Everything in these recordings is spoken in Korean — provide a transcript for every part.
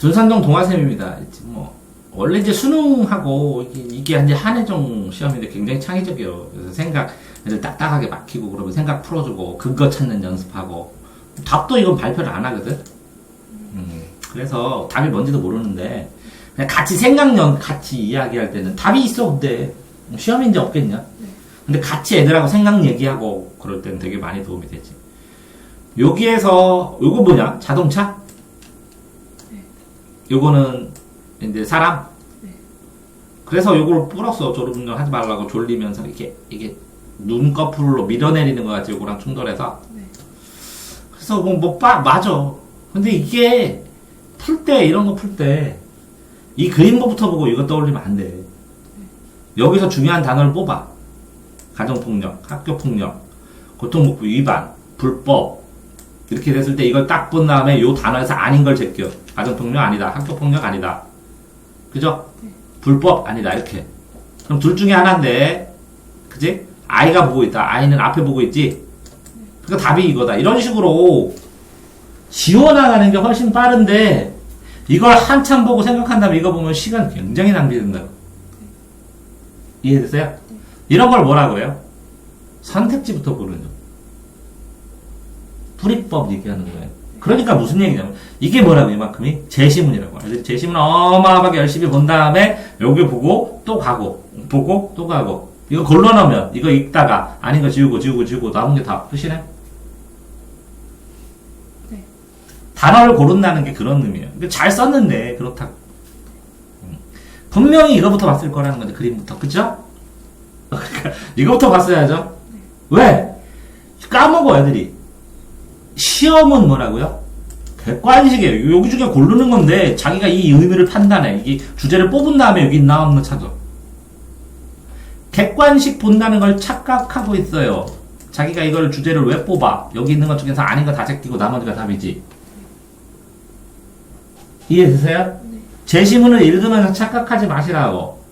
둔산동 동아쌤입니다. 뭐 원래 이제 수능하고 이게 이제 한해종 시험인데 굉장히 창의적이에요. 그래서 생각 애들 딱딱하게 막히고 그러면 생각 풀어주고 근거 찾는 연습하고 답도 이건 발표를 안 하거든. 그래서 답이 뭔지도 모르는데 그냥 같이 생각력 같이 이야기할 때는 답이 있어 근데 시험인지 없겠냐. 근데 같이 애들하고 생각 얘기하고 그럴 때는 되게 많이 도움이 되지. 여기에서 요거 뭐냐? 자동차? 요거는 이제 사람? 그래서 요걸 뿌렸어. 졸음운전 하지 말라고 졸리면서 이게 눈꺼풀로 밀어내리는 거 같지 요거랑 충돌해서. 그래서 맞아. 근데 이게 풀 때 이런 거 풀 때 이 그림부터 보고 이거 떠올리면 안 돼. 여기서 중요한 단어를 뽑아. 가정폭력, 학교폭력, 고통복구 위반, 불법 이렇게 됐을 때 이걸 딱 본 다음에 요 단어에서 아닌 걸 제껴. 가정폭력 아니다. 학교폭력 아니다. 그죠? 불법 아니다. 이렇게. 그럼 둘 중에 하나인데 그지? 아이가 보고 있다. 아이는 앞에 보고 있지? 그러니까 답이 이거다. 이런 식으로 지워나가는 게 훨씬 빠른데 이걸 한참 보고 생각한다면 이거 보면 시간 굉장히 낭비된다고. 이해됐어요? 이런 걸 뭐라 그래요? 선택지부터 고르는 거. 풀이법 얘기하는 거예요. 그러니까 무슨 얘기냐면 이게 뭐라고 이만큼이? 제시문이라고. 제시문 어마어마하게 열심히 본 다음에 여기 보고 또 가고 보고 또 가고 이거 걸러놓으면 이거 읽다가 아닌 거 지우고 남은 게 다 끝이네? 네. 단어를 고른다는 게 그런 의미예요. 잘 썼는데 그렇다고. 분명히 이거부터 봤을 거라는 건데 그림부터. 그쵸? 그러니까 이거부터 봤어야죠. 왜? 까먹어 애들이. 시험은 뭐라고요? 객관식이에요. 여기 중에 고르는 건데 자기가 이 의미를 판단해. 이게 주제를 뽑은 다음에 여기 있나 없나 찾아. 객관식 본다는 걸 착각하고 있어요. 자기가 이걸 주제를 왜 뽑아? 여기 있는 것 중에서 아닌 거 다 제끼고 나머지가 답이지. 이해되세요? 제시문을 읽으면서 착각하지 마시라고.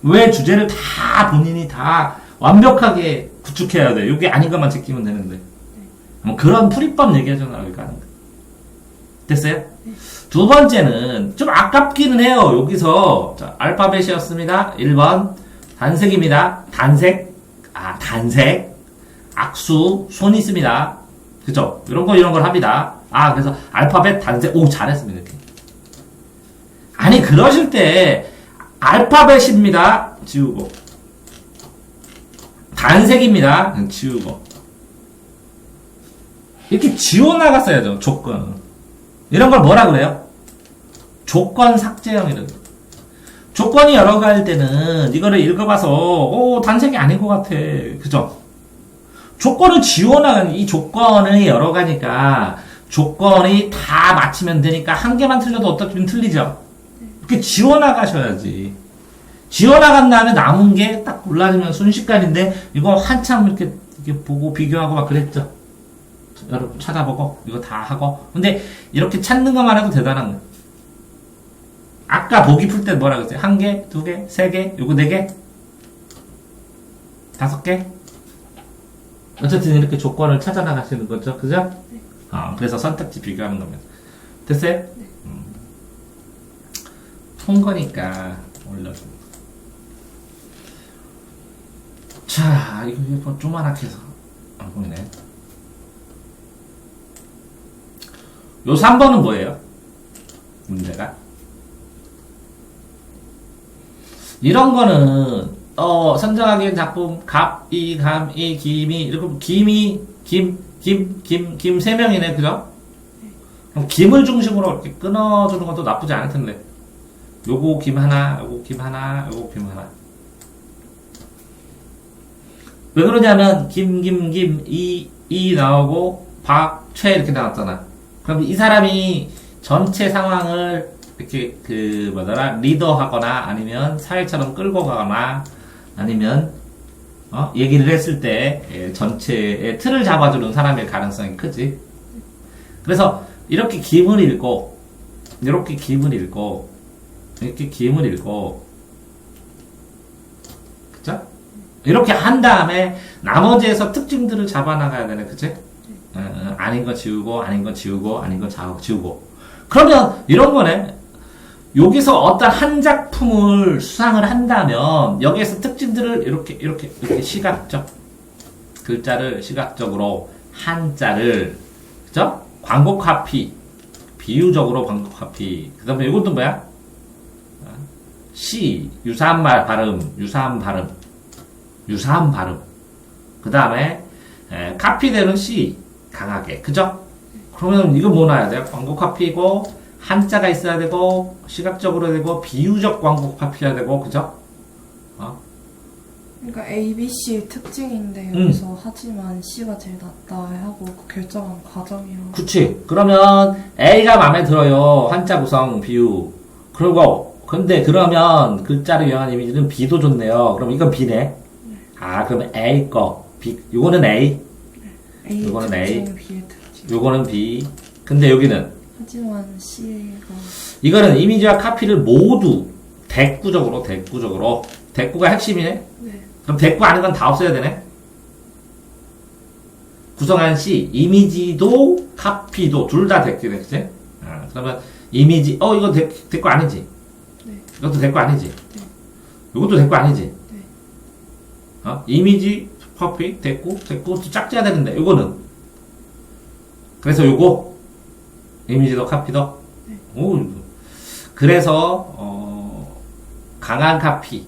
왜 주제를 다 본인이 다 완벽하게 구축해야 돼. 여기 아닌 것만 제끼면 되는데. 뭐 그런 풀이법 얘기하잖아. 여기가 하는 거. 됐어요? 두 번째는 좀 아깝기는 해요. 여기서 자, 알파벳이었습니다. 1번 단색입니다. 단색. 악수 손 있습니다. 그죠? 이런 걸 합니다. 그래서 알파벳 단색. 오, 잘했습니다. 이렇게. 아니 그러실 때 알파벳입니다. 지우고 단색입니다. 지우고 이렇게 지워나갔어야죠. 조건. 이런 걸 뭐라 그래요? 조건 삭제형이라고. 조건이 여러 가지일 때는 이거를 읽어봐서 단색이 아닌 것 같아. 그죠? 조건을 지워나가는 이 조건이 여러 가니까 조건이 다 맞추면 되니까 한 개만 틀려도 어떻게 틀리죠? 이렇게 지워나가셔야지. 지워나간 다음에 남은 게 딱 골라지면 순식간인데 이거 한참 이렇게 보고 비교하고 막 그랬죠. 여러분 찾아보고 이거 다 하고. 근데 이렇게 찾는 것만 해도 대단한 거예요. 아까 보기 풀 때 뭐라 그랬어요? 1개, 2개, 3개, 요거 4개? 5개? 어쨌든 이렇게 조건을 찾아나가시는 거죠. 그죠? 네. 그래서 선택지 비교하는 겁니다. 됐어요? 네. 푼 거니까 올려줍니다. 자, 이거 조그맣게 해서 안 보이네. 요 3번은 뭐예요? 문제가? 이런 거는 선정하기엔 작품 갑이, 감이, 김이 이렇게 김 세 명이네. 그죠? 그럼 김을 중심으로 이렇게 끊어주는 것도 나쁘지 않을 텐데. 요거 김 하나, 요거 김 하나, 요거 김 하나. 왜 그러냐면 김, 이 나오고 박, 최 이렇게 나왔잖아. 그럼 이 사람이 전체 상황을 이렇게 리더하거나 아니면 사회처럼 끌고 가거나 아니면 얘기를 했을 때 전체의 틀을 잡아주는 사람일 가능성이 크지. 그래서 이렇게 김을 읽고 이렇게 김을 읽고 그쵸? 이렇게 한 다음에 나머지에서 특징들을 잡아나가야 되네. 그치? 아닌 거 지우고 아닌 거 지우고 아닌 거 지우고. 그러면 이런 거네. 여기서 어떤 한 작품을 수상을 한다면 여기에서 특징들을 이렇게 시각적 글자를 시각적으로 한자를 그죠? 광고 카피 비유적으로 광고 카피 그다음에 이것도 뭐야? 시 유사한 말 발음 유사한 발음 그다음에 카피되는 시 강하게 그죠? 그러면 이거 뭐 나야 돼요? 광고 카피고 한자가 있어야 되고 시각적으로 되고 비유적 광고 카피해야 되고 그죠? 그러니까 ABC 특징인데 여기서 하지만 C가 제일 낫다 하고 그 결정한 과정이요. 그치. 그러면 A가 마음에 들어요. 한자 구성 비유. 그리고 근데 그러면 글자를 이용한 이미지는 B도 좋네요. 그럼 이건 B네. 아 그러면 A 거 B. 요거는 A. A 요거는 특징, A. B의 특징. 요거는 B. 근데 여기는 하지만 C가 이거는 이미지와 카피를 모두 대꾸적으로 대꾸가 핵심이네. 네. 그럼 대꾸 아닌 건 다 없어야 되네. 구성한 시 이미지도 카피도 둘 다 대꾸네, 그치? 그러면 이미지 이거 대꾸 아니지? 네. 이것도 대꾸 아니지? 네. 이것도 대꾸 아니지? 네. 이미지 카피 대꾸 짝져야 되는데 이거는 그래서 요거 이미지도 카피도 네. 오 그래서 강한 카피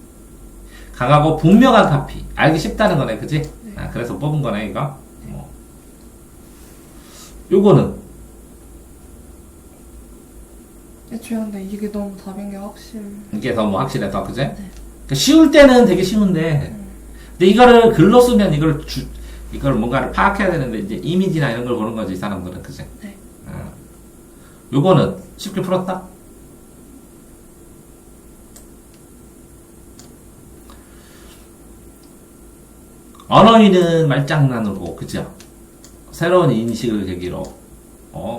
강하고 분명한 카피 알기 쉽다는 거네 그치? 네. 그래서 뽑은 거네 이거 요거는 애초에 이게 너무 답인 게 확실. 이게 더 뭐 확실해서 그치? 네. 그러니까 쉬울 때는 되게 쉬운데 근데 이거를 글로 쓰면 이걸 뭔가를 파악해야 되는데 이제 이미지나 이런 걸 보는 거지 이 사람들은 그치? 네. 요거는 쉽게 풀었다? 언어위는 말장난으로 그죠? 새로운 인식을 계기로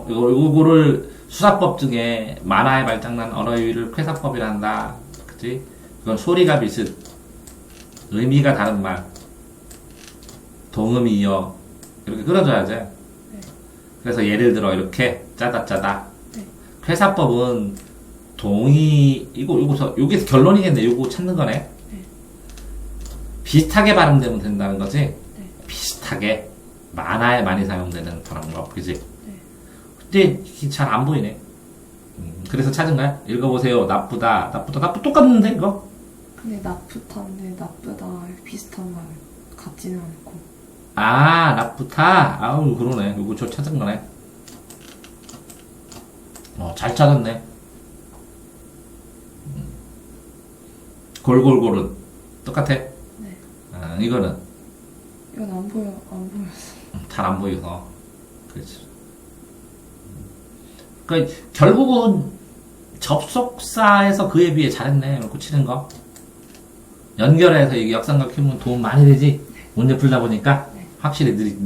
요거를 수사법 중에 만화의 말장난 언어위를 쾌사법이란다 그치? 이건 소리가 비슷 의미가 다른 말 동음이 이어 이렇게 끊어줘야지 그래서 예를 들어 이렇게 짜다 네. 쾌사법은 동의 여기서 결론이겠네 요거 찾는 거네 네. 비슷하게 발음되면 된다는 거지 네. 비슷하게 만화에 많이 사용되는 발음법 그지 네. 근데 잘 안 보이네 그래서 찾은 거야 읽어보세요 나쁘다 똑같은데 이거 근데 나쁘다인데 나쁘다 비슷한 말 같지는 않고. 나쁘다 아우 그러네 요거 저 찾은 거네 잘 찾았네 골골골은 똑같아 네. 이거는 이건 안 보여서. 잘 안 보여서 그렇지 그러니까 결국은 접속사에서 그에 비해 잘했네 이렇게 치는 거 연결해서 이게 역삼각 키우면 도움 많이 되지 문제 풀다 보니까 확실히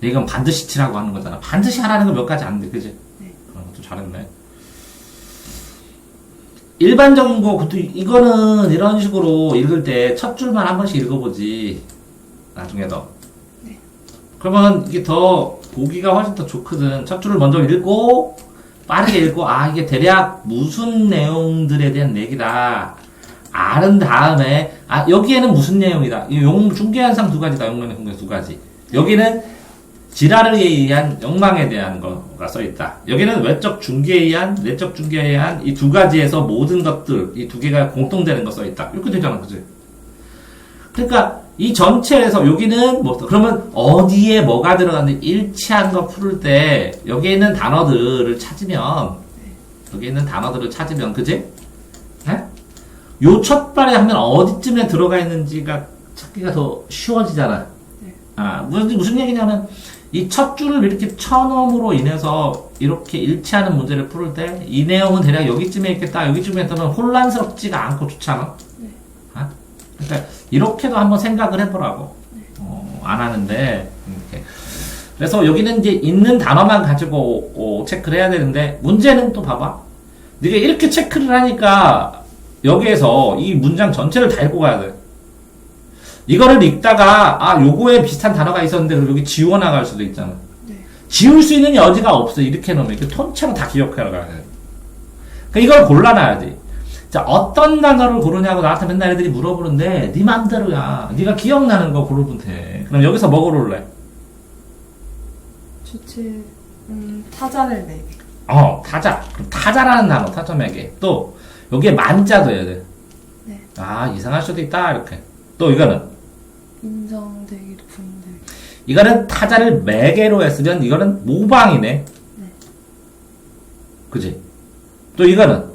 이건 반드시 치라고 하는 거잖아 반드시 하라는 거 몇 가지 안 돼 그지 네. 그런 것도 잘했네 일반적인 거 그것도 이거는 이런 식으로 읽을 때 첫 줄만 한 번씩 읽어보지 나중에 더 네. 그러면 이게 더 보기가 훨씬 더 좋거든 첫 줄을 먼저 읽고 빠르게 읽고 이게 대략 무슨 내용들에 대한 얘기다 아는 다음에 여기에는 무슨 내용이다 중개현상 두 가지다 용망의 공개 두 가지 여기는 지라르에 의한 욕망에 대한 거가 써있다 여기는 외적 중개에 의한 내적 중개에 의한 이 두 가지에서 모든 것들 이 두 개가 공통되는 거 써있다 이렇게 되잖아 그치 그러니까 이 전체에서 여기는 그러면 어디에 뭐가 들어가는지 일치한 거 풀을 때 여기에 있는 단어들을 찾으면 그지? 요 첫발에 하면 어디쯤에 들어가 있는지가 찾기가 더 쉬워지잖아. 네. 무슨 얘기냐면 이 첫 줄을 이렇게 쳐넣음으로 인해서 이렇게 일치하는 문제를 풀을 때 이 내용은 대략 여기쯤에 있겠다 여기쯤에 있다면 혼란스럽지가 않고 좋잖아. 네. 그러니까 이렇게도 한번 생각을 해보라고. 네. 안 하는데 이렇게. 그래서 여기는 이제 있는 단어만 가지고 체크를 해야 되는데 문제는 또 봐봐. 네가 이렇게 체크를 하니까 여기에서 이 문장 전체를 다 읽고 가야 돼. 이거를 읽다가 요거에 비슷한 단어가 있었는데 그럼 여기 지워나갈 수도 있잖아. 네. 지울 수 있는 여지가 없어. 이렇게 놓으면 이렇게 통째로 다 기억하러 가야 돼. 그러니까 이걸 골라놔야지. 자, 어떤 단어를 고르냐고 나한테 맨날 애들이 물어보는데 네 맘대로야. 네가 기억나는 거 고르면 돼. 그럼 여기서 뭐 고를래? 주체, 타자를 내게. 타자. 그럼 타자라는 단어, 타점에게. 또 여기에 만자도 해야 돼. 네. 아, 이상할 수도 있다 이렇게. 또 이거는 인정되기도 부인되기. 이거는 타자를 매개로 했으면 이거는 모방이네. 네. 그지? 또 이거는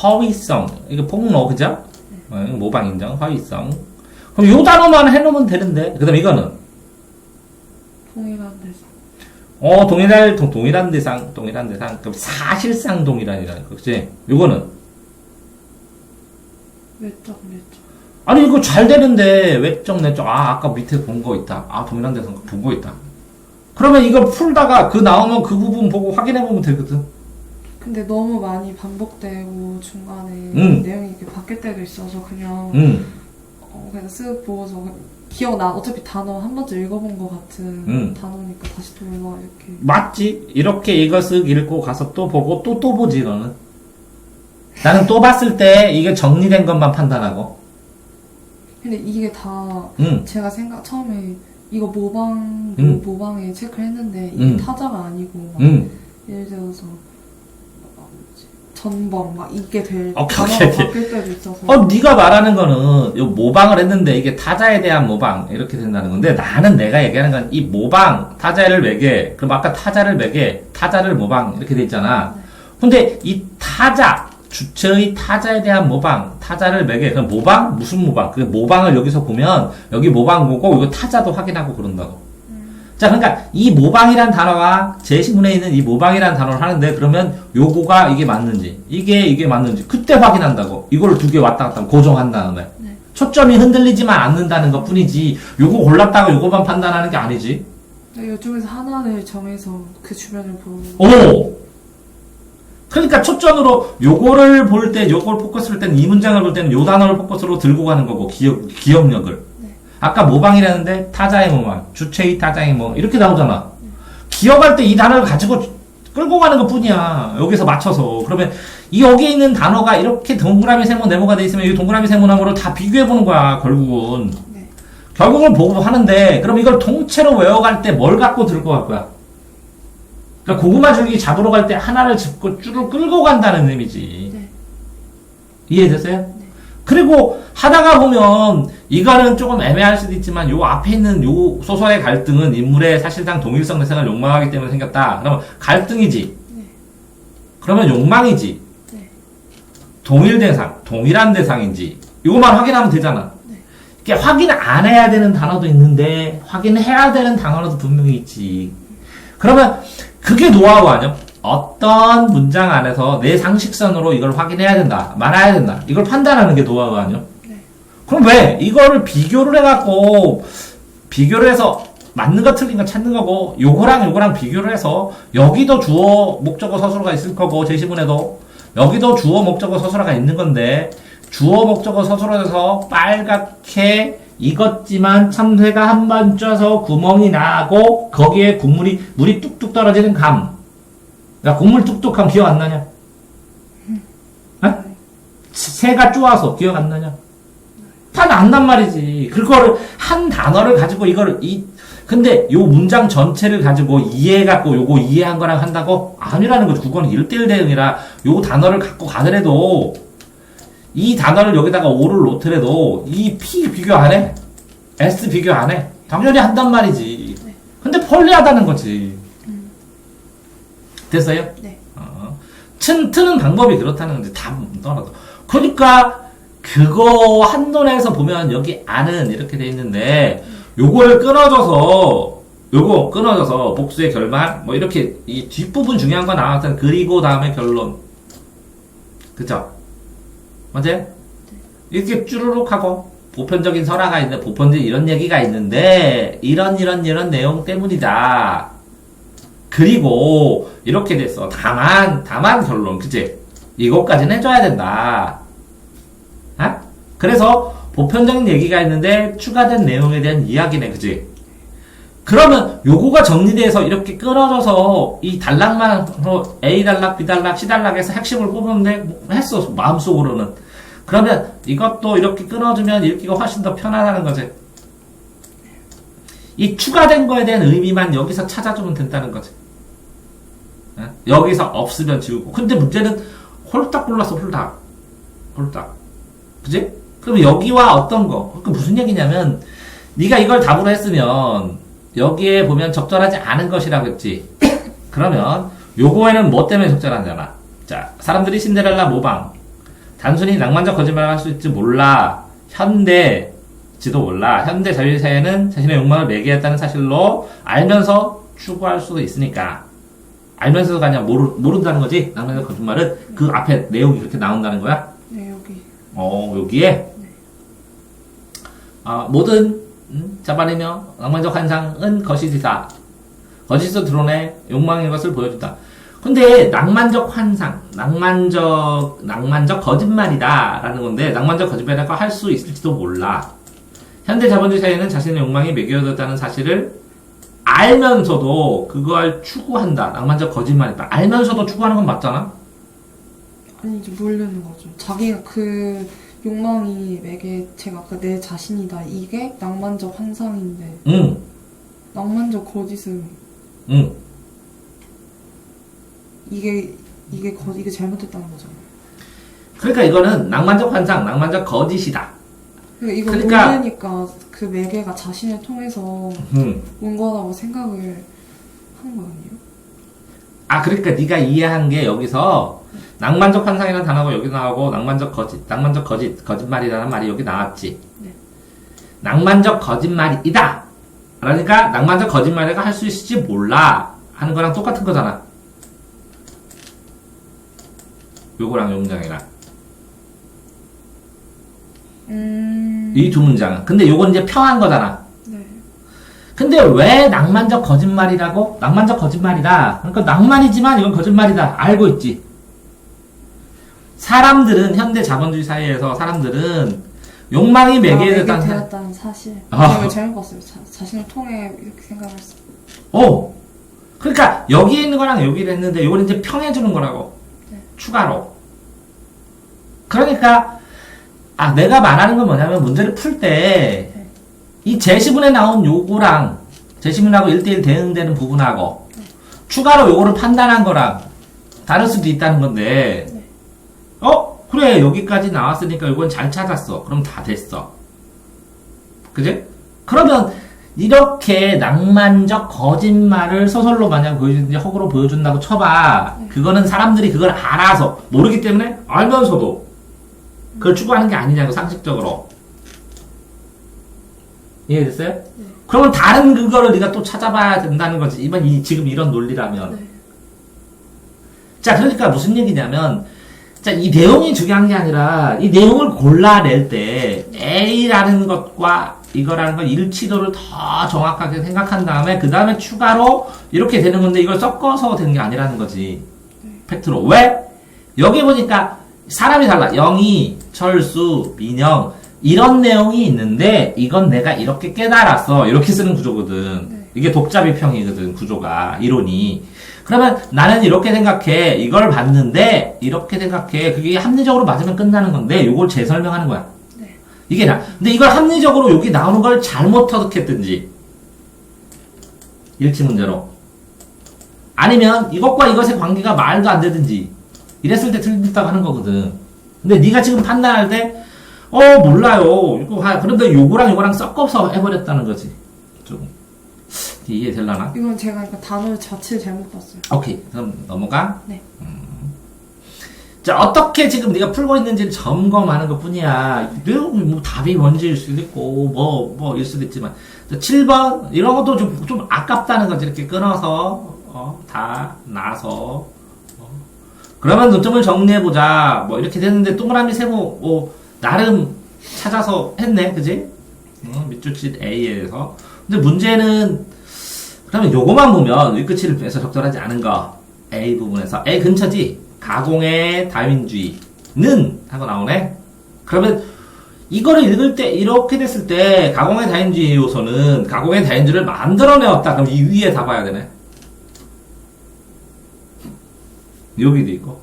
허위성. 이거 폭로, 그죠? 네. 이거 모방 인정, 허위성. 그럼 요 단어만 해놓으면 되는데. 그 다음 이거는 동일한 대상. 동일한 대상. 그럼 사실상 동일한이라는 거, 그치? 요거는 외적. 아니 이거 잘 되는데 외적 내적 아까 밑에 본 거 있다. 동일한 대상 본 거 있다. 그러면 이거 풀다가 그 나오면 그 부분 보고 확인해 보면 되거든. 근데 너무 많이 반복되고 중간에 내용이 이렇게 바뀔 때도 있어서 그냥 그냥 쓱 보고서 기억나. 어차피 단어 한 번쯤 읽어본 것 같은 단어니까 다시 돌려 이렇게. 맞지? 이렇게 이거 쓱 읽고 가서 또 보고 또 보지 너는. 나는 또 봤을 때 이게 정리된 것만 판단하고. 근데 이게 다 제가 처음에 이거 모방에 체크를 했는데 이게 타자가 아니고 막 예를 들어서 전범 막 이게 될 단어가 바뀔 때도 있어서. 네가 말하는 거는 요 모방을 했는데 이게 타자에 대한 모방 이렇게 된다는 건데 나는 내가 얘기하는 건 이 모방 타자를 매개 그럼 아까 타자를 매개 타자를 모방 이렇게 돼 있잖아. 네. 근데 이 타자 주체의 타자에 대한 모방 타자를 매개 그럼 모방 무슨 모방 그 모방을 여기서 보면 여기 모방 보고 이거 타자도 확인하고 그런다고. 자, 그러니까 이 모방이란 단어가 제시문에 있는 이 모방이란 단어를 하는데 그러면 요거가 이게 맞는지 이게 맞는지 그때 확인한다고. 이걸 두 개 왔다 갔다 고정한 다음에 네. 초점이 흔들리지만 않는다는 것 뿐이지 요거 골랐다가 요거만 판단하는 게 아니지. 이쪽에서 하나를 정해서 그 주변을 보고. 그러니까 초점으로 요거를 볼 때 요걸 포커스를 할 때는 이 문장을 볼 때는 요 단어를 포커스로 들고 가는 거고 기억력을. 아까 모방이라는데 타자의 모방, 주체의 타자의 모방 이렇게 나오잖아. 기억할 때 이 단어를 가지고 끌고 가는 것 뿐이야. 여기서 맞춰서. 그러면 이 여기에 있는 단어가 이렇게 동그라미 세모 네모가 돼 있으면 이 동그라미 세모 네모를 다 비교해 보는 거야. 결국은. 네. 결국은 보고 하는데 그럼 이걸 통째로 외워갈 때 뭘 갖고 들고 갈 거야? 그러니까 고구마 줄기 잡으러 갈 때 하나를 짚고 줄을 끌고 간다는 의미지. 네. 이해됐어요? 네. 그리고 하다가 보면 이거는 조금 애매할 수도 있지만 요 앞에 있는 요 소설의 갈등은 인물의 사실상 동일성 대상을 욕망하기 때문에 생겼다. 그러면 갈등이지. 네. 그러면 욕망이지. 네. 동일 대상, 동일한 대상인지 이것만 확인하면 되잖아. 네. 이게 확인 안 해야 되는 단어도 있는데 확인해야 되는 단어도 분명히 있지. 그러면 그게 노하우 아니야? 어떤 문장 안에서 내 상식선으로 이걸 확인해야 된다, 말아야 된다. 이걸 판단하는 게 노하우 아니야? 네. 그럼 왜? 이거를 비교를 해갖고, 비교를 해서 맞는 거 틀린 거 찾는 거고, 요거랑 비교를 해서, 여기도 주어, 목적어, 서술어가 있을 거고, 제시문에도, 여기도 주어, 목적어, 서술어가 있는 건데, 주어, 목적어, 서술어에서 빨갛게 익었지만 참새가 한 번 쪄서 구멍이 나고, 거기에 물이 뚝뚝 떨어지는 감. 야, 국물 뚝뚝함 기억 안 나냐? 새가 쪼아서 기억 안 나냐? 다 난단 말이지. 그거를, 한 단어를 가지고 근데 요 문장 전체를 가지고 이해해갖고 요거 이해한 거랑 한다고? 아니라는 거지. 그거는 1대1 대응이라 요 단어를 갖고 가더라도 이 단어를 여기다가 O를 놓더라도 이 P 비교 안 해. S 비교 안 해. 당연히 한단 말이지. 근데 편리하다는 거지. 됐어요? 네. 트는 방법이 그렇다는 건지 다 떠나도. 그러니까 그거 한눈에서 보면 여기 안은 이렇게 돼 있는데 요거를 끊어져서 복수의 결말 뭐 이렇게 이 뒷부분 중요한 건 나왔잖아. 그리고 다음에 결론. 그쵸? 맞아요? 이렇게 쭈루룩 하고 보편적인 설화가 있는데 보편적인 이런 얘기가 있는데 이런 내용 때문이다. 그리고 이렇게 됐어. 다만 결론, 그치? 이것까지는 해줘야 된다. 그래서 보편적인 얘기가 있는데 추가된 내용에 대한 이야기네, 그치? 그러면 요거가 정리돼서 이렇게 끊어져서 이 단락만으로 A 단락, B 단락, C 단락에서 핵심을 뽑으면 뭐 했어 마음속으로는. 그러면 이것도 이렇게 끊어주면 읽기가 훨씬 더 편하다는 거지. 이 추가된 거에 대한 의미만 여기서 찾아주면 된다는 거지. 여기서 없으면 지우고. 근데 문제는 홀딱 골랐어, 홀딱. 그지? 그럼 여기와 어떤 거? 그 무슨 얘기냐면 네가 이걸 답으로 했으면 여기에 보면 적절하지 않은 것이라고 했지. 그러면 요거에는 뭐 때문에 적절하잖아. 자, 사람들이 신데렐라 모방 단순히 낭만적 거짓말을 할 수 있지 몰라. 현대지도 몰라. 현대 자유주의 사회는 자신의 욕망을 매개했다는 사실로 알면서 추구할 수도 있으니까. 알면서가 아니라 모른다는 거지. 낭만적 거짓말은 그 앞에 내용이 그렇게 나온다는 거야. 네, 여기. 여기에 네. 모든 잡아내며 낭만적 환상은 거짓이다. 거짓으로 드러내 욕망의 것을 보여준다. 근데 낭만적 환상, 낭만적 거짓말이다 라는 건데 낭만적 거짓말이라고 할 수 있을지도 몰라. 현대 자본주의 사회는 자신의 욕망이 매겨졌다는 사실을 알면서도 그걸 추구한다. 낭만적 거짓말이다. 알면서도 추구하는 건 맞잖아? 아니, 이제 모르는 거죠. 자기가 그 욕망이 매개체가 내 자신이다. 이게 낭만적 환상인데. 낭만적 거짓은. 이게 잘못됐다는 거잖아요. 그러니까 이거는 낭만적 환상, 낭만적 거짓이다. 이거 모르니까 그 매개가 자신을 통해서 온 거라고 생각을 하는 거 아니에요? 그러니까 네가 이해한 게 여기서 낭만적 환상이라는 단어가 여기 나오고 낭만적 거짓말이라는 말이 여기 나왔지. 네. 낭만적 거짓말이다. 그러니까 낭만적 거짓말이라고 할 수 있을지 몰라 하는 거랑 똑같은 거잖아. 요거랑 요 문장이랑. 이 두 문장은. 근데 요건 이제 평한 거잖아. 네. 근데 왜 낭만적 거짓말이라고? 낭만적 거짓말이다. 그러니까 낭만이지만 이건 거짓말이다. 알고 있지. 사람들은 현대 자본주의 사회에서 사람들은 욕망이 매개되었다는 사실. 제가 잘못 봤어요. 자신을 통해 이렇게 생각을 했어요. 그러니까 여기에 있는 거랑 여기를 했는데 이걸 이제 평해주는 거라고. 네. 추가로. 그러니까 내가 말하는 건 뭐냐면 문제를 풀 때 이 제시문에 나온 요거랑 제시문하고 1대1 대응되는 부분하고 추가로 요거를 판단한 거랑 다를 수도 있다는 건데 그래 여기까지 나왔으니까 이건 잘 찾았어. 그럼 다 됐어. 그지? 그러면 이렇게 낭만적 거짓말을 소설로 만약 보여주든지 허구로 보여준다고 쳐봐. 그거는 사람들이 그걸 알아서 모르기 때문에 알면서도 그걸 추구하는 게 아니냐고 상식적으로. 이해됐어요? 네. 그러면 다른 그거를 네가 또 찾아봐야 된다는 거지. 지금 이런 논리라면. 네. 자, 그러니까 무슨 얘기냐면 자, 이 내용이 중요한 게 아니라 이 내용을 골라낼 때 A라는 것과 이거라는 건 일치도를 더 정확하게 생각한 다음에 그 다음에 추가로 이렇게 되는 건데 이걸 섞어서 되는 게 아니라는 거지. 팩트로. 왜? 여기 보니까 사람이 달라. 영희, 철수, 민영 이런 내용이 있는데 이건 내가 이렇게 깨달았어. 이렇게 쓰는 구조거든. 이게 독자비평이거든. 구조가. 이론이. 그러면 나는 이렇게 생각해. 이걸 봤는데 이렇게 생각해. 그게 합리적으로 맞으면 끝나는 건데 이걸 재설명하는 거야. 이게 근데 이걸 합리적으로 여기 나오는 걸 잘못 터득했든지 일치 문제로 아니면 이것과 이것의 관계가 말도 안 되든지 이랬을 때 틀렸다고 하는 거거든. 근데 네가 지금 판단할 때 몰라요. 그런데 요거랑 섞어서 해버렸다는 거지. 좀 이해되려나? 이건 제가 단어 자체를 잘못 봤어요. 오케이. 그럼 넘어가. 네. 자, 어떻게 지금 네가 풀고 있는지를 점검하는 것 뿐이야. 뭐 답이 뭔지일 수도 있고, 뭐일 수도 있지만. 자, 7번, 이런 것도 좀 아깝다는 거지. 이렇게 끊어서, 다 나서. 그러면 논점을 정리해보자. 이렇게 됐는데, 동그라미 세모, 나름 찾아서 했네. 그지? 밑줄짓 A에서. 근데 문제는, 그러면 요거만 보면, 윗끝을 빼서 적절하지 않은 거. A 부분에서. A 근처지? 가공의 다윈주의는 하고 나오네. 그러면 이거를 읽을 때 이렇게 됐을 때 가공의 다인주의 요소는 가공의 다인주의를 만들어내었다. 그럼 이 위에 다 봐야 되네. 여기도 있고.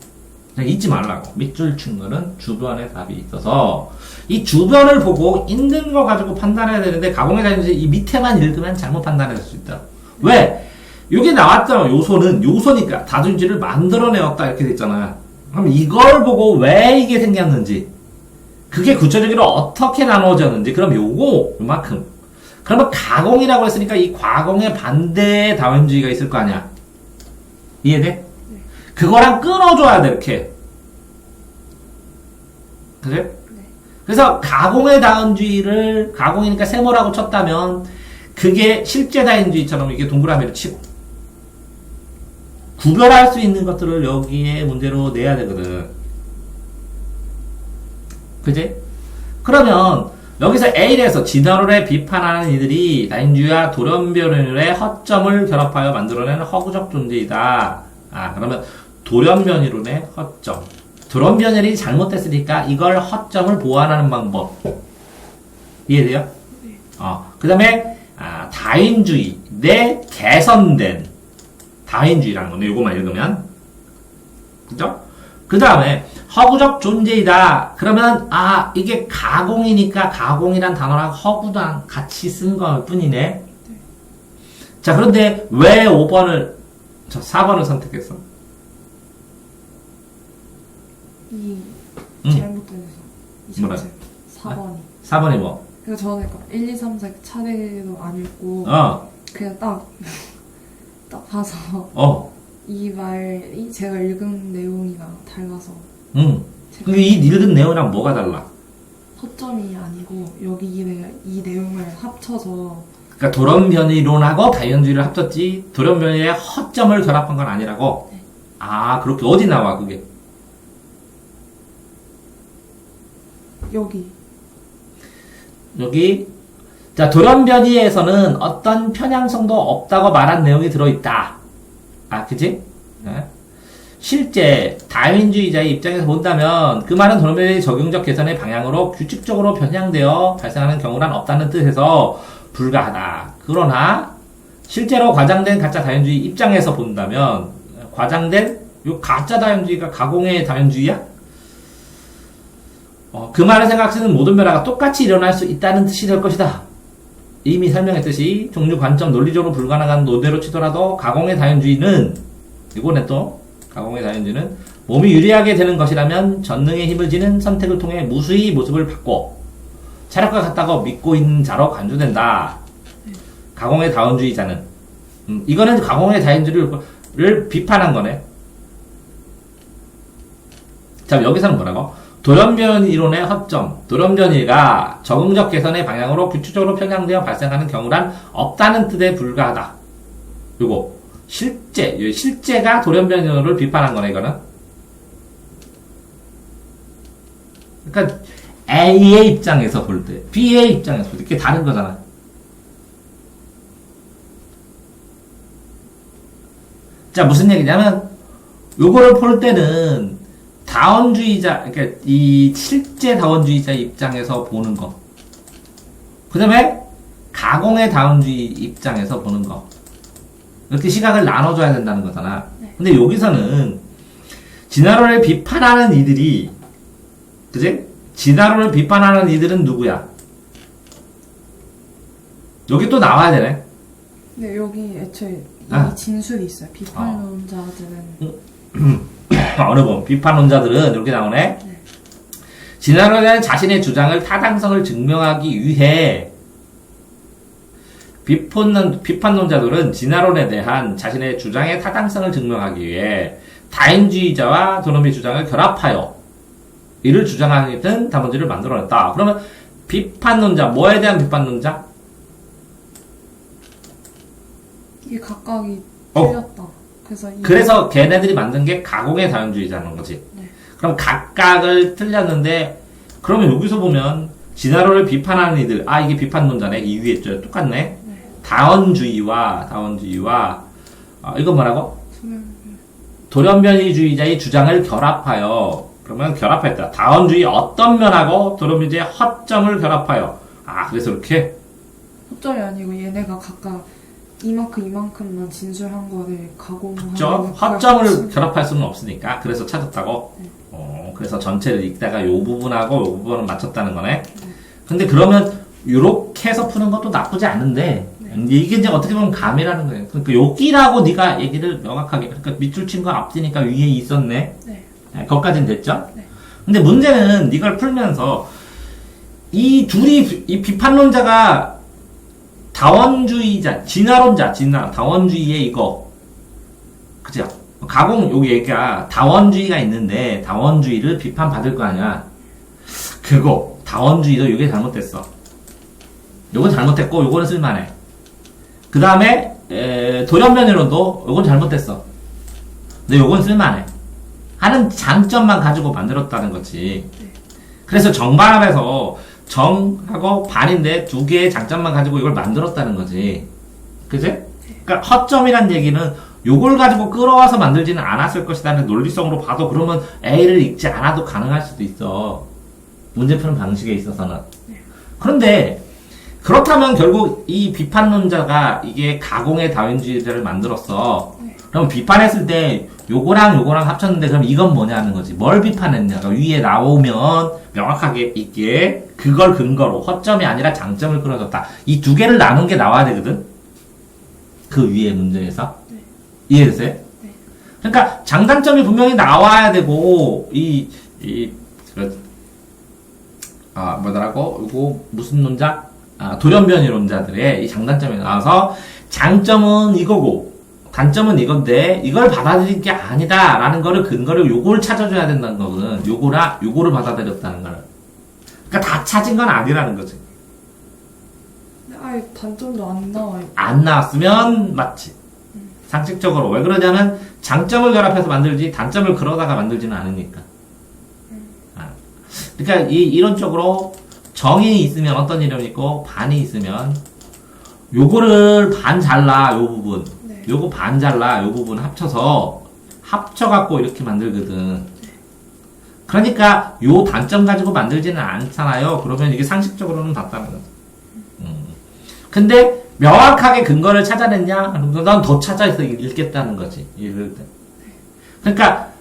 그냥 잊지 말라고. 밑줄 친 거는 주변에 답이 있어서 이 주변을 보고 있는 거 가지고 판단해야 되는데 가공의 다인주의 이 밑에만 읽으면 잘못 판단할 수 있다. 왜? 여기 나왔잖아. 요소니까 다중주의를 만들어내었다 이렇게 됐잖아. 그럼 이걸 보고 왜 이게 생겼는지, 그게 구체적으로 어떻게 나누어졌는지, 그럼 요만큼. 그러면 가공이라고 했으니까 이 과공의 반대의 다원주의가 있을 거 아니야. 이해돼? 그거랑 끊어줘야 돼, 이렇게. 그래? 네. 그래서 가공의 다원주의를 가공이니까 세모라고 쳤다면 그게 실제 다인주의처럼 이게 동그라미를 치고 구별할 수 있는 것들을 여기에 문제로 내야 되거든. 그지? 그러면 여기서 A에서 진화론에 비판하는 이들이 다인주의와 돌연변이론의 허점을 결합하여 만들어내는 허구적 존재이다. 그러면 돌연변이론의 허점. 돌연변이론이 잘못됐으니까 이걸 허점을 보완하는 방법. 이해돼요? 네. 그 다음에 다인주의 내 개선된 다인주의라는 건데 요거만 읽으면, 그죠? 그 다음에 허구적 존재이다. 그러면 이게 가공이니까 가공이란 단어랑 허구랑 같이 쓴 것 뿐이네. 네. 자, 그런데 왜 4번을 선택했어? 잘못돼서 뭐라? 4번이. 4번이 뭐? 그래서 저는 1, 2, 3, 4 차례도 안 읽고 그냥 딱 봐서 이 말이 제가 읽은 내용이랑 달라서. 근데 이 읽은 내용이랑 뭐가 달라? 허점이 아니고 여기 이 내용을 합쳐서. 그러니까 돌연변이론하고 다인주의를 합쳤지 돌연변이의 허점을 결합한 건 아니라고? 네. 그렇게 어디 나와 그게? 여기. 자, 돌연변이에서는 어떤 편향성도 없다고 말한 내용이 들어있다. 그치? 네. 실제 다윈주의자의 입장에서 본다면 그 말은 돌연변이의 적용적 개선의 방향으로 규칙적으로 편향되어 발생하는 경우란 없다는 뜻에서 불가하다. 그러나 실제로 과장된 가짜 다윈주의 입장에서 본다면 과장된 요 가짜 다윈주의가 가공의 다윈주의야? 그 말을 생각하는 모든 변화가 똑같이 일어날 수 있다는 뜻이 될 것이다. 이미 설명했듯이 종류 관점 논리적으로 불가능한 논대로 치더라도 가공의 다인주의는 이번에 또 가공의 다인주의는 몸이 유리하게 되는 것이라면 전능의 힘을 지닌 선택을 통해 무수히 모습을 바꿔 차력과 같다고 믿고 있는 자로 간주된다. 가공의 다원주의자는 이거는 가공의 다인주의를 비판한 거네. 자, 여기서는 뭐라고? 돌연변이 이론의 허점. 돌연변이가 적응적 개선의 방향으로 규칙적으로 편향되어 발생하는 경우란 없다는 뜻에 불과하다. 요거 실제가 돌연변이 이론을 비판한 거네, 이거는. 그러니까 A의 입장에서 볼 때, B의 입장에서 볼 때 이게 다른 거잖아. 자, 무슨 얘기냐면 요거를 볼 때는 다원주의자, 그러니까 이 실제 다원주의자 입장에서 보는 거. 그 다음에 가공의 다원주의 입장에서 보는 거. 이렇게 시각을 나눠줘야 된다는 거잖아. 네. 근데 여기서는 진화론을 비판하는 이들이, 그지? 진화론을 비판하는 이들은 누구야? 여기 또 나와야 되네. 네, 여기 애초에 이 진술이 있어요. 비판론자들은. 어느 분? 비판론자들은 이렇게 나오네. 네. 진화론에 대한 자신의 주장을 타당성을 증명하기 위해 비판론자들은 진화론에 대한 자신의 주장의 타당성을 증명하기 위해 다인주의자와 도노미 주장을 결합하여 이를 주장하는 다문지를 만들어냈다. 그러면 비판론자, 뭐에 대한 비판론자? 이게 각각이 틀렸다. 그래서 걔네들이 만든 게 가공의 다인주의자는 거지. 네. 그럼 각각을 틀렸는데, 그러면 여기서 보면 진화론을 비판하는 이들, 이게 비판론자네. 이 위에 있죠. 똑같네. 네. 다원주의와 이건 뭐라고? 돌연변이주의자의 주장을 결합하여 그러면 결합했다. 다원주의 어떤 면하고 도련변주의 허점을 결합하여. 아, 그래서 이렇게? 허점이 아니고 얘네가 각각 이만큼만 진술한 거를 가공하는. 그죠? 허점을 결합할 수는 없으니까. 그래서 찾았다고? 네. 그래서 전체를 읽다가 요 부분하고 요 부분을 맞췄다는 거네. 근데 그러면 요렇게 해서 푸는 것도 나쁘지 않은데 이게 이제 어떻게 보면 감이라는 거예요. 그러니까 여기라고 네가 얘기를 명확하게, 그러니까 밑줄 친 거 앞뒤니까 위에 있었네. 네. 거기까지는 됐죠? 네. 근데 문제는 이걸 풀면서 이 둘이, 이 비판론자가 다원주의자, 다원주의의 이거, 그죠? 가공, 여기 얘가 다원주의가 있는데 다원주의를 비판받을 거 아니야. 그거, 다원주의도 이게 잘못됐어. 요건 잘못됐고 요거는 쓸만해. 그 다음에 돌연변이론도 요건 잘못됐어. 근데 요건 쓸만해. 하는 장점만 가지고 만들었다는 거지. 그래서 정반합에서 정하고 반인데 두 개의 장점만 가지고 이걸 만들었다는 거지. 그지? 그러니까 허점이란 얘기는 요걸 가지고 끌어와서 만들지는 않았을 것이라는 논리성으로 봐도 그러면 A를 읽지 않아도 가능할 수도 있어. 문제 푸는 방식에 있어서는. 그런데 그렇다면 결국 이 비판론자가 이게 가공의 다윈주의자를 만들었어. 그럼 비판했을 때 요거랑 요거랑 합쳤는데 그럼 이건 뭐냐는 거지. 뭘 비판했냐가 위에 나오면 명확하게 있게 그걸 근거로 허점이 아니라 장점을 끌어줬다. 이 두 개를 나눈 게 나와야 되거든. 그 위에 문제에서. 이해되세요? 그러니까 장단점이 분명히 나와야 되고 뭐더라고? 이거 무슨 논자? 돌연변이론자들의 이 장단점이 나와서 장점은 이거고 단점은 이건데 이걸 받아들인 게 아니다라는 거를 근거를 요걸 찾아줘야 된다는 거거든. 요거를 받아들였다는 걸. 그러니까 다 찾은 건 아니라는 거지. 근데 아예 단점도 안 나와요. 안 나왔으면 맞지. 상식적으로 왜 그러냐면 장점을 결합해서 만들지 단점을 그러다가 만들지는 않으니까. 그러니까 이론적으로 정이 있으면 어떤 이론이 있고 반이 있으면 요거를 반 잘라 요 부분 요거 반 잘라 요 부분 합쳐갖고 이렇게 만들거든. 그러니까 요 단점 가지고 만들지는 않잖아요. 그러면 이게 상식적으로는 맞다는 거죠. 근데 명확하게 근거를 찾아냈냐? 난 더 찾아서 읽겠다는 거지. 읽을 때. 그러니까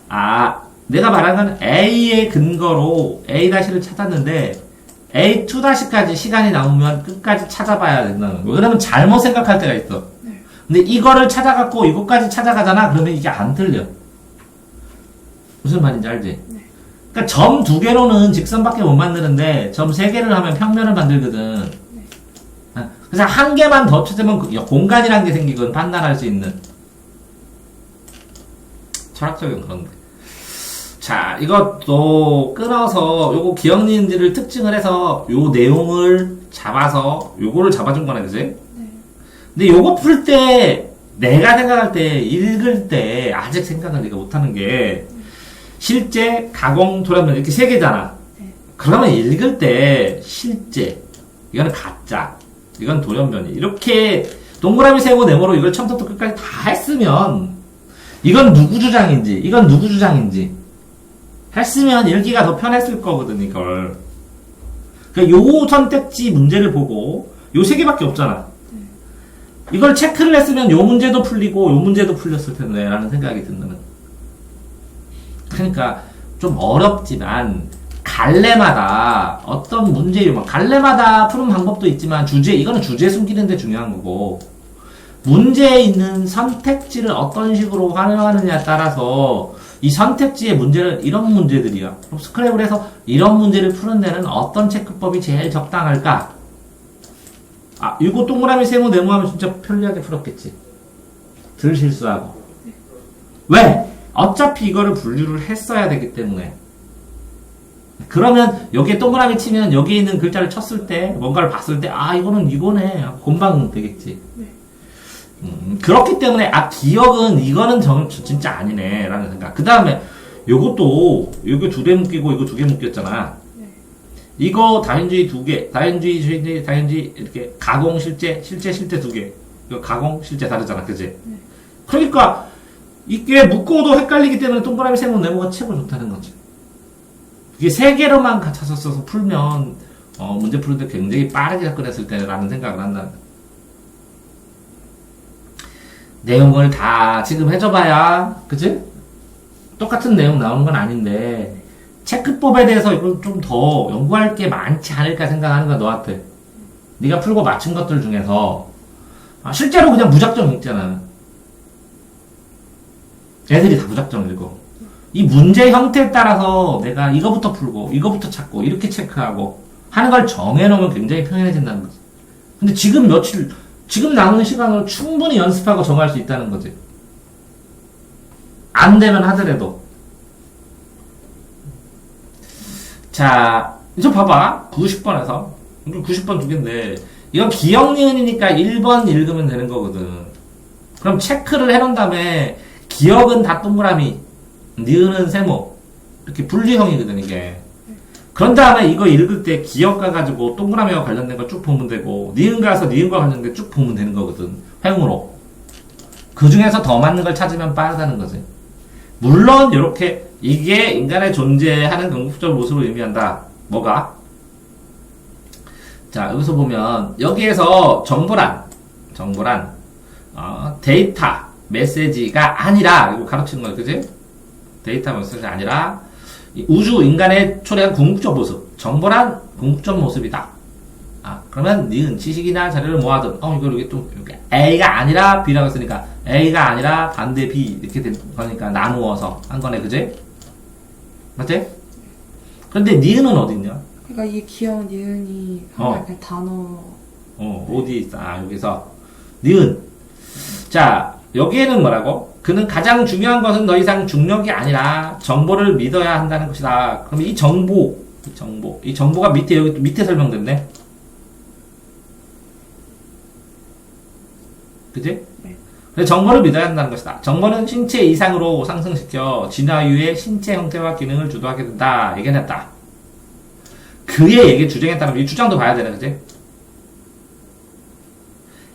내가 말한 건 A의 근거로 A-를 찾았는데 A2-까지 시간이 남으면 끝까지 찾아봐야 된다는 거야. 왜냐면 잘못 생각할 때가 있어. 근데 이거를 찾아갖고 이거까지 찾아가잖아. 그러면 이게 안 들려. 무슨 말인지 알지? 그러니까 점 2개로는 직선밖에 못 만드는데 점 3개를 하면 평면을 만들거든. 그래서 한 개만 더 찾으면 공간이란 게 생기거든. 판단할 수 있는. 철학적인 그런데. 자, 이것도 끊어서 요거 기억니은지를 특징을 해서 요 내용을 잡아서 요거를 잡아준 거네, 그지? 근데 요거 풀 때 내가 생각할 때 읽을 때 아직 생각을 내가 못하는 게 실제, 가공, 돌연변 이렇게 3개잖아. 그러면 읽을 때 실제, 이거는 가짜, 이건 돌연변이 이렇게 동그라미 세고 네모로 이걸 처음부터 끝까지 다 했으면 이건 누구 주장인지 이건 누구 주장인지 했으면 읽기가 더 편했을 거거든. 이걸 그러니까 요 선택지 문제를 보고 요 3개밖에 없잖아. 이걸 체크를 했으면 요 문제도 풀리고 요 문제도 풀렸을 텐데 라는 생각이 든다는. 그러니까 좀 어렵지만 갈래마다 어떤 문제요, 갈래마다 푸는 방법도 있지만 이거는 주제 숨기는 데 중요한 거고 문제에 있는 선택지를 어떤 식으로 활용하느냐에 따라서 이 선택지의 문제는 이런 문제들이야. 그럼 스크랩을 해서 이런 문제를 푸는 데는 어떤 체크법이 제일 적당할까? 이거 동그라미 세모 네모하면 진짜 편리하게 풀었겠지. 덜 실수하고. 왜? 어차피 이거를 분류를 했어야 되기 때문에. 그러면 여기에 동그라미 치면 여기에 있는 글자를 쳤을 때 뭔가를 봤을 때 이거는 이거네 금방 되겠지. 그렇기 때문에 기억은 이거는 진짜 아니네 라는 생각. 그 다음에 요것도 요거 2개 묶이고 이거 2개 묶였잖아. 이거 다인주의 2개 다인주의 이렇게 가공 실제 2개 이거 가공 실제 다르잖아, 그지? 그러니까 이게 묶어도 헷갈리기 때문에 동그라미 세모 네모가 최고 좋다는 거지. 이게 세 개로만 갖춰서 써서 풀면 문제 푸는데 굉장히 빠르게 접근했을 때라는 생각을 한다. 내용을 다 지금 해줘봐야, 그치? 똑같은 내용 나오는 건 아닌데, 체크법에 대해서 이걸 좀 더 연구할 게 많지 않을까 생각하는 거야, 너한테. 네가 풀고 맞춘 것들 중에서, 실제로 그냥 무작정 읽잖아. 애들이 다 무작정 읽어. 이 문제 형태에 따라서 내가 이거부터 풀고, 이거부터 찾고, 이렇게 체크하고, 하는 걸 정해놓으면 굉장히 편해진다는 거지. 근데 지금 남은 시간으로 충분히 연습하고 정할 수 있다는 거지. 안 되면 하더라도. 자, 이제 봐봐. 90번에서. 90번 두 개인데, 이건 기억 니은이니까 1번 읽으면 되는 거거든. 그럼 체크를 해놓은 다음에, 기억은 다 동그라미, 니은은 세모. 이렇게 분리형이거든, 이게. 그런 다음에 이거 읽을 때 기억 가가지고 동그라미와 관련된 걸 쭉 보면 되고, 니은 가서 니은과 관련된 쭉 보면 되는 거거든. 횡으로. 그 중에서 더 맞는 걸 찾으면 빠르다는 거지. 물론, 이렇게, 이게 인간의 존재하는 궁극적 모습을 의미한다. 뭐가? 자, 여기서 보면, 여기에서 정보란, 데이터, 메시지가 아니라, 이거 가로치는 거야, 그지? 데이터 메시지가 아니라, 우주 인간의 초래한 궁극적 모습, 정보란 궁극적 모습이다. 그러면 니은 지식이나 자료를 모아둔 이거 여기 또 이렇게 A가 아니라 B라고 했으니까 A가 아니라 반대 B 이렇게 된 거니까 나누어서 한 거네, 그지? 맞지? 그런데 니은은 어디 있냐? 그러니까 이 기억 니은이 하나의 그 단어. 어디 있어? 여기서 니은. 자, 여기에는 뭐라고? 그는 가장 중요한 것은 더 이상 중력이 아니라 정보를 믿어야 한다는 것이다. 그럼 이 정보가 여기 밑에 설명됐네. 그지? 네. 그래서 정보를 믿어야 한다는 것이다. 정보는 신체 이상으로 상승시켜 진화 이후의 신체 형태와 기능을 주도하게 된다. 얘기해냈다. 그의 얘기 주장에 따르면 이 주장도 봐야 되는 거지.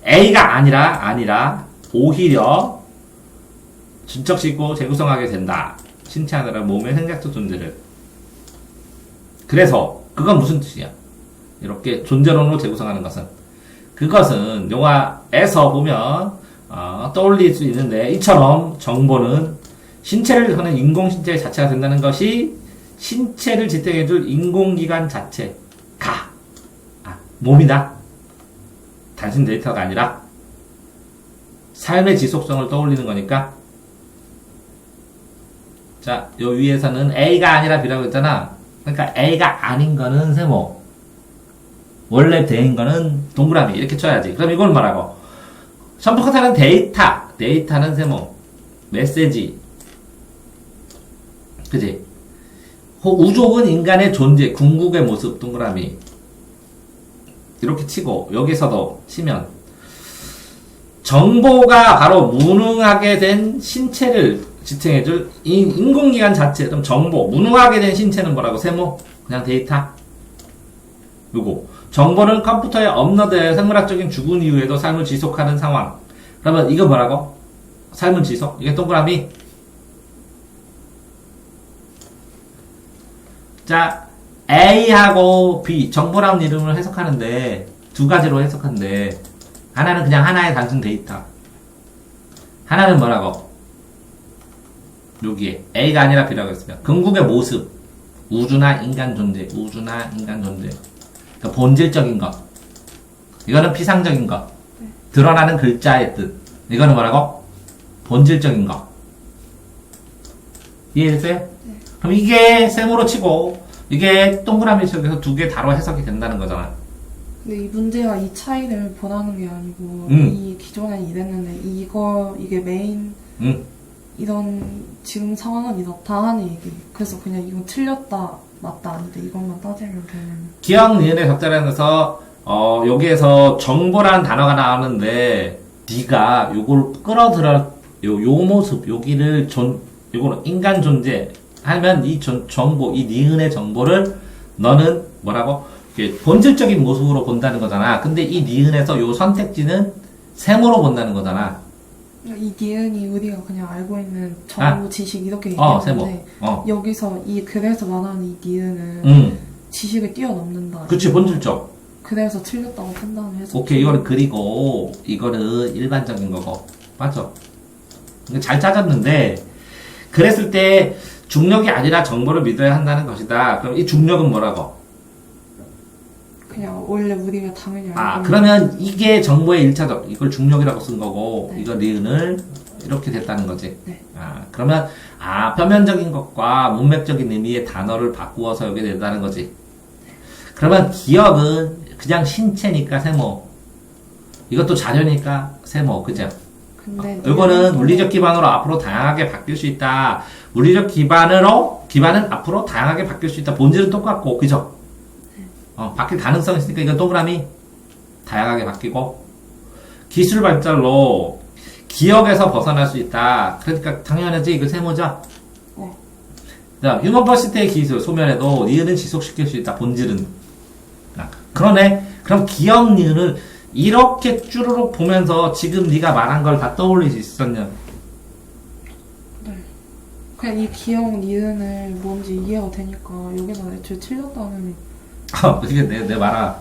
A가 아니라 오히려 진척시키고 재구성하게 된다. 신체 하나라 몸의 생략적 존재를. 그래서 그건 무슨 뜻이야? 이렇게 존재론으로 재구성하는 것은, 그것은 영화에서 보면 떠올릴 수 있는데, 이처럼 정보는 신체를 하는 인공신체 자체가 된다는 것이 신체를 지탱해줄 인공기관 자체가 몸이다. 단순 데이터가 아니라 삶의 지속성을 떠올리는 거니까. 자, 요 위에서는 A가 아니라 B라고 했잖아. 그러니까 A가 아닌 거는 세모, 원래 D인 거는 동그라미 이렇게 쳐야지. 그럼 이걸 말하고, 첨부카타는 데이터는 세모, 메시지, 그지? 우족은 인간의 존재, 궁극의 모습, 동그라미 이렇게 치고, 여기서도 치면 정보가 바로 무능하게 된 신체를 지탱해줄 인공기관 자체, 그럼 정보, 무능하게 된 신체는 뭐라고? 세모, 그냥 데이터. 요거. 정보는 컴퓨터에 업로드해 생물학적인 죽은 이후에도 삶을 지속하는 상황. 그러면 이거 뭐라고? 삶을 지속? 이게 동그라미? 자, A하고 B, 정보라는 이름을 해석하는데, 두 가지로 해석하는데, 하나는 그냥 하나의 단순 데이터. 하나는 뭐라고? 여기에 A가 아니라 B라고 했으면 궁극의 모습, 우주나 인간 존재. 그러니까 본질적인 것. 이거는 피상적인 것. 드러나는 글자의 뜻. 이거는 뭐라고? 본질적인 것. 이해됐어요? 네. 그럼 이게 세모로 치고 이게 동그라미 속에서 두 개 다로 해석이 된다는 거잖아. 근데 이 문제가 이 차이를 보라는 게 아니고 이 기존엔 이랬는데 이게 메인 이런 지금 상황은 이렇다 하는 얘기. 그래서 그냥 이건 틀렸다 맞다 아니다 이것만 따지면 되는. 기억 니은의 적절한에서 여기에서 정보라는 단어가 나오는데 네가 요걸 끌어들어 요 모습 여기를 요거는 인간 존재 하면 이 정보 이 니은의 정보를 너는 뭐라고 본질적인 모습으로 본다는 거잖아. 근데 이 니은에서 요 선택지는 세모로 본다는 거잖아. 이 니은이 우리가 그냥 알고 있는 정보 지식 이렇게 세모. 얘기하는데 여기서 이 글에서 말하는 이 니은은 지식을 뛰어넘는다. 그치, 본질적. 그래서 틀렸다고 판단을 해서. 오케이, 이거는 그리고 이거는 일반적인 거고. 맞아. 이거 잘 짜졌는데 그랬을 때 중력이 아니라 정보를 믿어야 한다는 것이다. 그럼 이 중력은 뭐라고? 그냥 원래 우리가 당연히 알고 있는. 그러면 이게 정보의 1차적. 이걸 중력이라고 쓴 거고 네. 이거 니은을 이렇게 됐다는 거지. 네. 그러면 표면적인 것과 문맥적인 의미의 단어를 바꾸어서 여기 된다는 거지. 그러면 기억은 그냥 신체니까 세모. 이것도 자료니까 세모. 그죠? 근데 이거는 물리적 기반으로 앞으로 다양하게 바뀔 수 있다. 물리적 기반은 앞으로 다양하게 바뀔 수 있다. 본질은 똑같고, 그죠? 바뀔 가능성이 있으니까 이건 동그라미 다양하게 바뀌고, 기술 발달로 기억에서 벗어날 수 있다. 그러니까 당연하지. 이거 세모죠? 자, 휴먼버시트의 기술 소멸에도 니은은 지속시킬 수 있다. 본질은. 그러네. 그럼 기억 니은을 이렇게 쭈르륵 보면서 지금 네가 말한 걸 다 떠올릴 수 있었냐? 네. 그냥 이 기억 니은을 뭔지 이해가 되니까 여기서 애초에 틀렸다는. 이게 내 말아.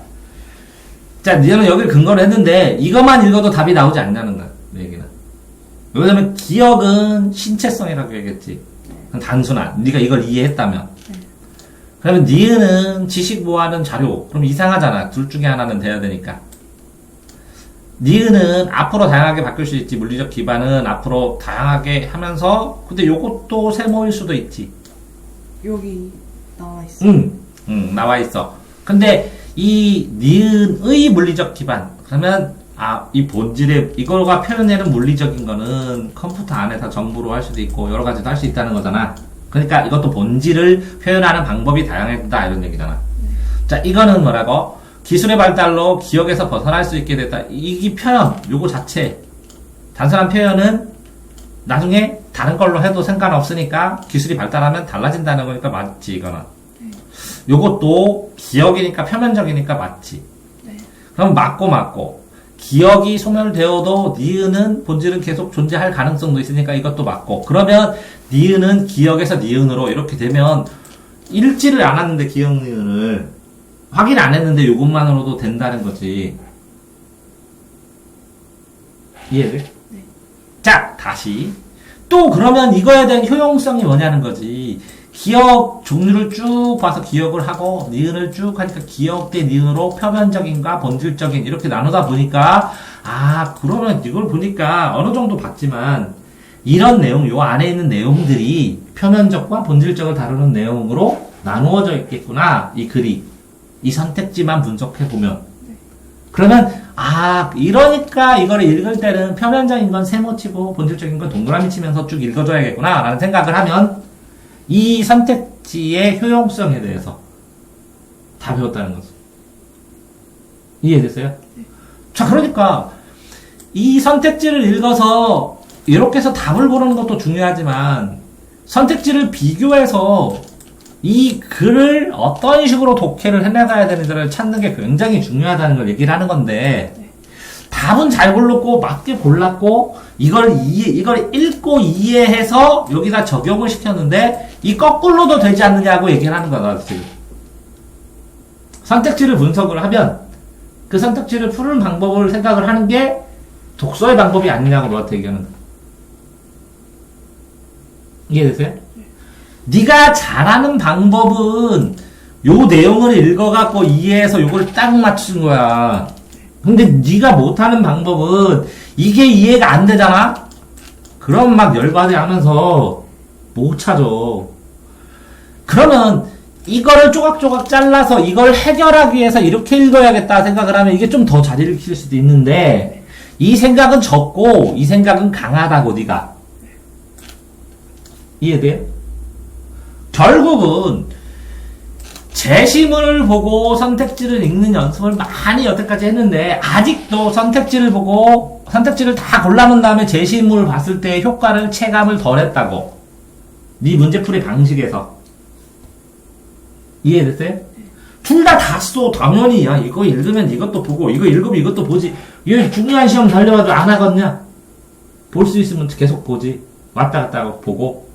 자, 니는 여기를 근거로 했는데 이것만 읽어도 답이 나오지 않냐는 거야. 내 얘기는. 왜냐면 기억은 신체성이라고 얘기했지. 단순한. 네가 이걸 이해했다면. 그러면 니은은 지식 모아는 자료. 그럼 이상하잖아. 둘 중에 하나는 돼야 되니까. 니은은 앞으로 다양하게 바뀔 수 있지. 물리적 기반은 앞으로 다양하게 하면서 근데 요것도 세모일 수도 있지. 여기 나와 있어. 나와 있어. 근데 이 니은의 물리적 기반 그러면 이 본질의 이걸과 표현하는 물리적인 거는 컴퓨터 안에서 정보로 할 수도 있고 여러 가지도 할 수 있다는 거잖아. 그러니까 이것도 본질을 표현하는 방법이 다양했다 이런 얘기잖아. 자, 이거는 뭐라고? 기술의 발달로 기억에서 벗어날 수 있게 됐다. 이 표현, 요거 자체. 단순한 표현은 나중에 다른 걸로 해도 상관없으니까 기술이 발달하면 달라진다는 거니까 맞지, 이거는. 요것도 기억이니까 표면적이니까 맞지. 네. 그럼 맞고. 기억이 소멸되어도 니은은 본질은 계속 존재할 가능성도 있으니까 이것도 맞고. 그러면 니은은 기억에서 니은으로 이렇게 되면 읽지를 않았는데 기억 니은을 확인 안 했는데 이것만으로도 된다는 거지. 이해돼? 네. 자, 다시. 또 그러면 이거에 대한 효용성이 뭐냐는 거지. 기억 종류를 쭉 봐서 기억을 하고 니은을 쭉 하니까 기억 대 니은으로 표면적인과 본질적인 이렇게 나누다 보니까 그러면 이걸 보니까 어느 정도 봤지만 이런 내용, 요 안에 있는 내용들이 표면적과 본질적을 다루는 내용으로 나누어져 있겠구나. 이 글이. 이 선택지만 분석해보면. 그러면, 이러니까 이거를 읽을 때는 표면적인 건 세모 치고 본질적인 건 동그라미 치면서 쭉 읽어줘야겠구나. 라는 생각을 하면 이 선택지의 효용성에 대해서 다 배웠다는 거죠. 이해됐어요? 네. 자, 그러니까 이 선택지를 읽어서 이렇게 해서 답을 고르는 것도 중요하지만 선택지를 비교해서 이 글을 어떤 식으로 독해를 해나가야 되는지를 찾는 게 굉장히 중요하다는 걸 얘기를 하는 건데 답은 잘 골랐고 맞게 골랐고 이걸 읽고 이해해서 여기다 적용을 시켰는데 이 거꾸로도 되지 않느냐고 얘기를 하는 거다 지금. 선택지를 분석을 하면 그 선택지를 푸는 방법을 생각을 하는 게 독서의 방법이 아니냐고 너한테 얘기하는 거야. 이해되세요? 네가 잘하는 방법은 요 내용을 읽어갖고 이해해서 요걸 딱 맞춘 거야. 근데 네가 못하는 방법은 이게 이해가 안 되잖아? 그럼 막 열받아 하면서 못 찾아. 그러면 이거를 조각조각 잘라서 이걸 해결하기 위해서 이렇게 읽어야겠다 생각을 하면 이게 좀 더 잘 읽힐 수도 있는데 이 생각은 적고 이 생각은 강하다고 네가. 이해돼요? 결국은 제시문을 보고 선택지를 읽는 연습을 많이 여태까지 했는데 아직도 선택지를 보고 선택지를 다 골라놓은 다음에 제시문을 봤을 때의 효과를 체감을 덜 했다고. 네 문제풀이 방식에서. 이해됐어요? 둘 다 써. 당연히 야 이거 읽으면 이것도 보고 이거 읽으면 이것도 보지. 이거 중요한 시험 달려와도 안 하겠냐? 볼 수 있으면 계속 보지. 왔다 갔다 하고 보고.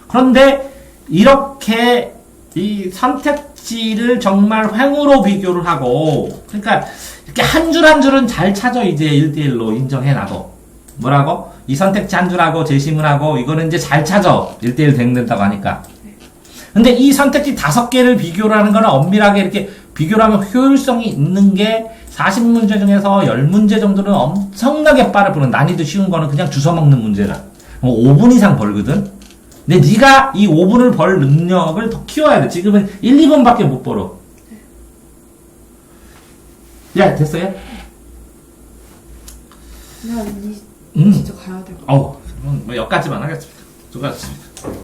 그런데 이렇게 이 선택지를 정말 횡으로 비교를 하고, 그러니까 이렇게 한 줄 한 줄은 잘 찾아. 이제 1대1로 인정해놔도 뭐라고? 이 선택지 한 줄하고 재심을 하고 이거는 이제 잘 찾아. 1대1 된다고 하니까. 근데 이 선택지 5개를 비교를 하는 거는 엄밀하게 이렇게 비교를 하면 효율성이 있는 게 40문제 중에서 10문제 정도는 엄청나게 빠를 뿐. 난이도 쉬운 거는 그냥 주워 먹는 문제라 5분 이상 벌거든. 근데 네가 이 5분을 벌 능력을 더 키워야 돼. 지금은 1, 2분밖에 못 벌어. 야, 됐어요? 그냥 진짜 가야 될 것 같아요. 뭐 여기까지만 하겠습니다. 수고하셨습니다.